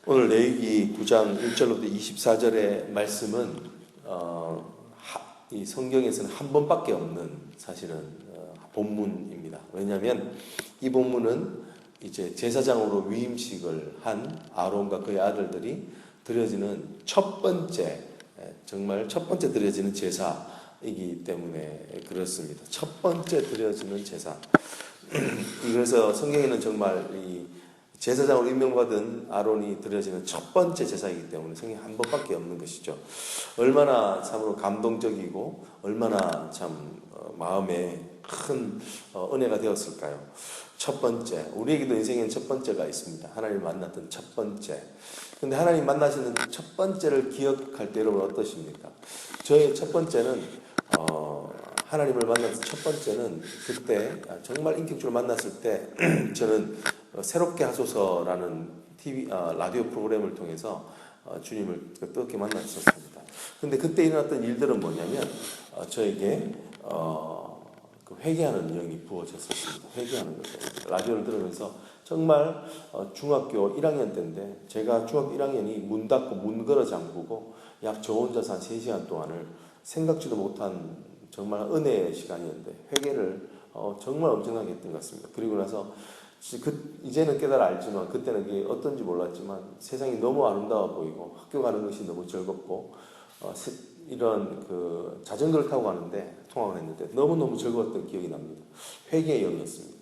오늘 레위기 9장 1절로부터 24절의 말씀은 이 성경에서는 한 번밖에 없는 사실은 본문입니다. 왜냐하면 이 본문은 이제 제사장으로 위임식을 한 아론과 그의 아들들이 드려지는 첫 번째, 정말 첫 번째 드려지는 제사이기 때문에 그렇습니다. 첫 번째 드려지는 제사. 그래서 성경에는 정말 이 제사장으로 임명받은 아론이 드려지는 첫 번째 제사이기 때문에 성경에 한 번밖에 없는 것이죠. 얼마나 참으로 감동적이고 얼마나 참 마음에 큰 은혜가 되었을까요? 첫 번째, 우리에게도 인생에는 첫 번째가 있습니다. 하나님 만났던 첫 번째. 근데 하나님 만나시는 첫 번째를 기억할 때 여러분 어떠십니까? 저의 첫 번째는 하나님을 만났을 첫 번째는 그때 정말 인격적으로 만났을 때 저는 새롭게 하소서라는 라디오 프로그램을 통해서 주님을 뜨겁게 만났었습니다. 근데 그때 일어났던 일들은 뭐냐면 저에게 그 회개하는 영이 부어졌었습니다. 회개하는 거죠. 라디오를 들으면서 정말 중학교 1학년 때인데 제가 중학교 1학년이 문 닫고 문 걸어 잠그고 약 저 혼자서 한 3시간 동안을 생각지도 못한 정말 은혜의 시간이었는데 회개를 정말 엄청나게 했던 것 같습니다. 그리고 나서 이제는 깨달아 알지만 그때는 그게 어떤지 몰랐지만 세상이 너무 아름다워 보이고 학교 가는 것이 너무 즐겁고 이런 그 자전거를 타고 가는데 통학을 했는데 너무너무 즐거웠던 기억이 납니다. 회개의 영이었습니다.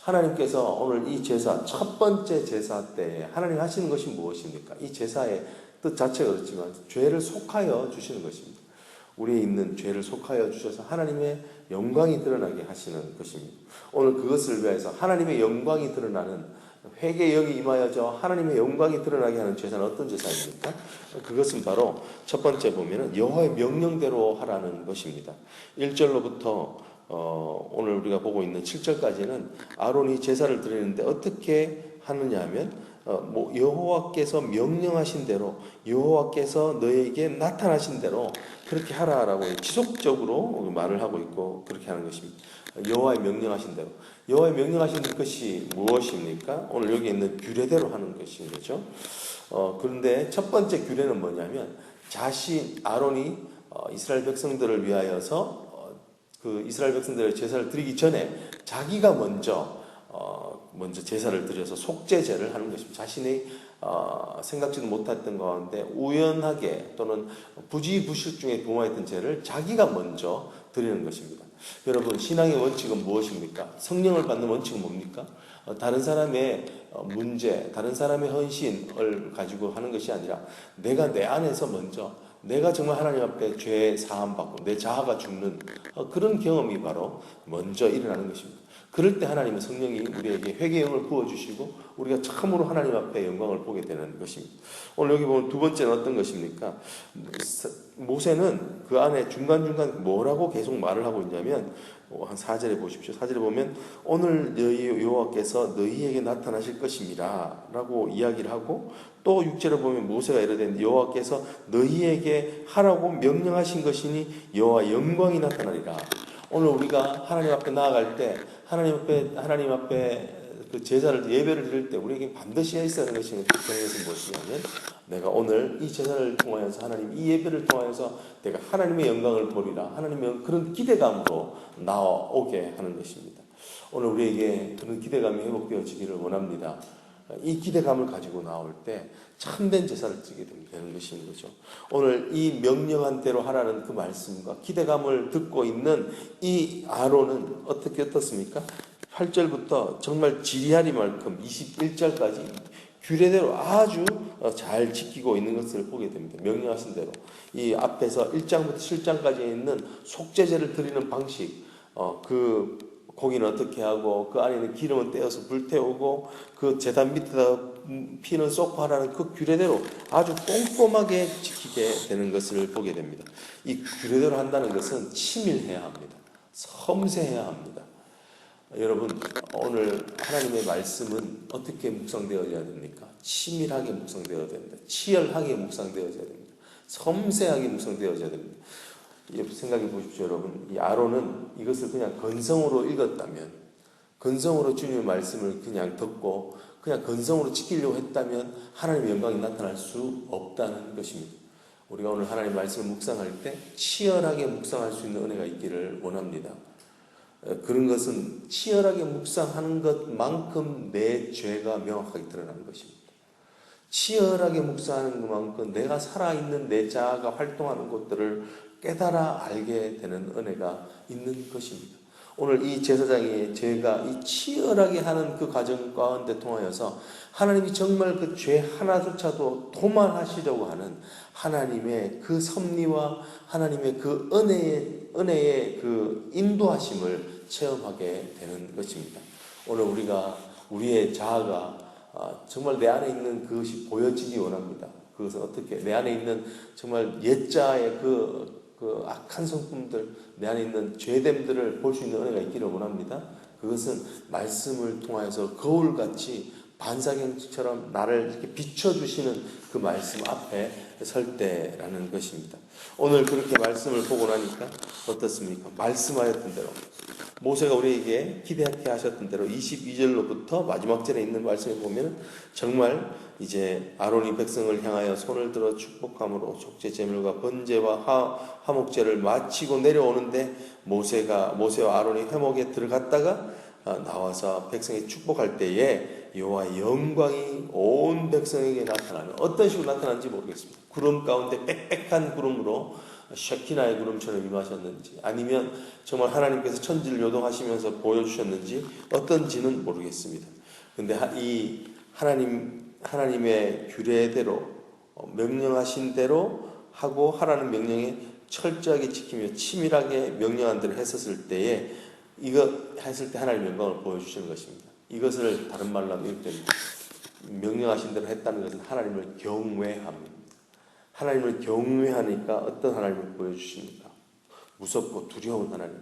하나님께서 오늘 이 제사, 첫 번째 제사 때 하나님 하시는 것이 무엇입니까? 이 제사의 뜻 자체가 그렇지만 죄를 속하여 주시는 것입니다. 우리에 있는 죄를 속하여 주셔서 하나님의 영광이 드러나게 하시는 것입니다. 오늘 그것을 위해서 하나님의 영광이 드러나는 회개의 영이 임하여져 하나님의 영광이 드러나게 하는 제사는 어떤 제사입니까? 그것은 바로 첫 번째 보면은 여호와의 명령대로 하라는 것입니다. 1절로부터 오늘 우리가 보고 있는 7절까지는 아론이 제사를 드리는데 어떻게 하느냐 하면 여호와께서 명령하신 대로 여호와께서 너에게 나타나신 대로 그렇게 하라라고 지속적으로 말을 하고 있고 그렇게 하는 것입니다. 여호와의 명령하신 대로. 여호와의 명령하신 것이 무엇입니까? 오늘 여기 있는 규례대로 하는 것인 거죠. 그런데 첫 번째 규례는 뭐냐면 아론이 이스라엘 백성들을 위하여서 그 이스라엘 백성들의 제사를 드리기 전에 자기가 먼저 제사를 드려서 속죄제를 하는 것입니다. 자신이 생각지도 못했던 가운데 우연하게 또는 부지부실 중에 도모했던 죄를 자기가 먼저 드리는 것입니다. 여러분, 신앙의 원칙은 무엇입니까? 성령을 받는 원칙은 뭡니까? 다른 사람의 문제, 다른 사람의 헌신을 가지고 하는 것이 아니라 내가 내 안에서 먼저 내가 정말 하나님 앞에 죄 사함 받고 내 자아가 죽는 그런 경험이 바로 먼저 일어나는 것입니다. 그럴 때 하나님은 성령이 우리에게 회개의 영을 부어주시고 우리가 참으로 하나님 앞에 영광을 보게 되는 것입니다. 오늘 여기 보면 두 번째는 어떤 것입니까? 모세는 그 안에 중간중간 뭐라고 계속 말을 하고 있냐면 한 4절에 보십시오. 4절에 보면 오늘 너희 여호와께서 너희에게 나타나실 것입니다 라고 이야기를 하고 또 6절에 보면 모세가 이르되 여호와께서 너희에게 하라고 명령하신 것이니 여호와 영광이 나타나리라. 오늘 우리가 하나님 앞에 나아갈 때 하나님 앞에 그 제사를 예배를 드릴 때 우리에게 반드시 해야 하는 것이 무엇이냐면 내가 오늘 이 제사를 통하여서 하나님 이 예배를 통하여서 내가 하나님의 영광을 보리라 하나님의 그런 기대감으로 나오게 하는 것입니다. 오늘 우리에게 그런 기대감이 회복되어지기를 원합니다. 이 기대감을 가지고 나올 때 참된 제사를 드리게 되는 것인 거죠. 오늘 이 명령한 대로 하라는 그 말씀과 기대감을 듣고 있는 이 아론은 어떻습니까? 8절부터 정말 지리하리만큼 21절까지 규례대로 아주 잘 지키고 있는 것을 보게 됩니다. 명령하신 대로 이 앞에서 1장부터 7장까지 있는 속죄제를 드리는 방식, 그 고기는 어떻게 하고 그 안에는 기름은 떼어서 불태우고 그 제단 밑에다 피는 쏟고 하라는 그 규례대로 아주 꼼꼼하게 지키게 되는 것을 보게 됩니다. 이 규례대로 한다는 것은 치밀해야 합니다. 섬세해야 합니다. 여러분, 오늘 하나님의 말씀은 어떻게 묵상되어져야 됩니까? 치밀하게 묵상되어야 됩니다. 치열하게 묵상되어져야 됩니다. 섬세하게 묵상되어져야 됩니다. 생각해 보십시오, 여러분. 이 아론은 이것을 그냥 건성으로 읽었다면, 건성으로 주님의 말씀을 그냥 듣고 그냥 건성으로 지키려고 했다면 하나님의 영광이 나타날 수 없다는 것입니다. 우리가 오늘 하나님의 말씀을 묵상할 때 치열하게 묵상할 수 있는 은혜가 있기를 원합니다. 그런 것은 치열하게 묵상하는 것만큼 내 죄가 명확하게 드러나는 것입니다. 치열하게 묵상하는 것만큼 내가 살아있는 내 자아가 활동하는 것들을 깨달아 알게 되는 은혜가 있는 것입니다. 오늘 이 제사장이 제가 이 치열하게 하는 그 과정 가운데 통하여서 하나님이 정말 그 죄 하나조차도 도말하시려고 하는 하나님의 그 섭리와 하나님의 그 은혜의 그 인도하심을 체험하게 되는 것입니다. 오늘 우리가 우리의 자아가 정말 내 안에 있는 그것이 보여지기 원합니다. 그것은 어떻게 내 안에 있는 정말 옛자의 그 악한 성품들, 내 안에 있는 죄됨들을 볼 수 있는 은혜가 있기를 원합니다. 그것은 말씀을 통하여서 거울같이 반사경처럼 나를 이렇게 비춰주시는 그 말씀 앞에 설 때라는 것입니다. 오늘 그렇게 말씀을 보고 나니까 어떻습니까? 말씀하였던 대로 모세가 우리에게 기대하게 하셨던 대로 22절로부터 마지막 절에 있는 말씀에 보면 정말 이제 아론이 백성을 향하여 손을 들어 축복함으로 속죄 제물과 번제와 화목제를 마치고 내려오는데 모세와 아론이 회목에 들어갔다가 나와서 백성이 축복할 때에 여호와의 영광이 온 백성에게 나타나는, 어떤 식으로 나타나는지 모르겠습니다. 구름 가운데 빽빽한 구름으로 쉐키나의 구름처럼 임하셨는지, 아니면 정말 하나님께서 천지를 요동하시면서 보여주셨는지 어떤지는 모르겠습니다. 근데 이 하나님의 규례대로 명령하신 대로 하고 하라는 명령에 철저하게 지키며 치밀하게 명령한 대로 했었을 때에 이거 했을 때 하나님의 영광을 보여주시는 것입니다. 이것을 다른 말로 하면 이렇게 됩니다. 명령하신 대로 했다는 것은 하나님을 경외함입니다. 하나님을 경외하니까 어떤 하나님을 보여주십니까? 무섭고 두려운 하나님,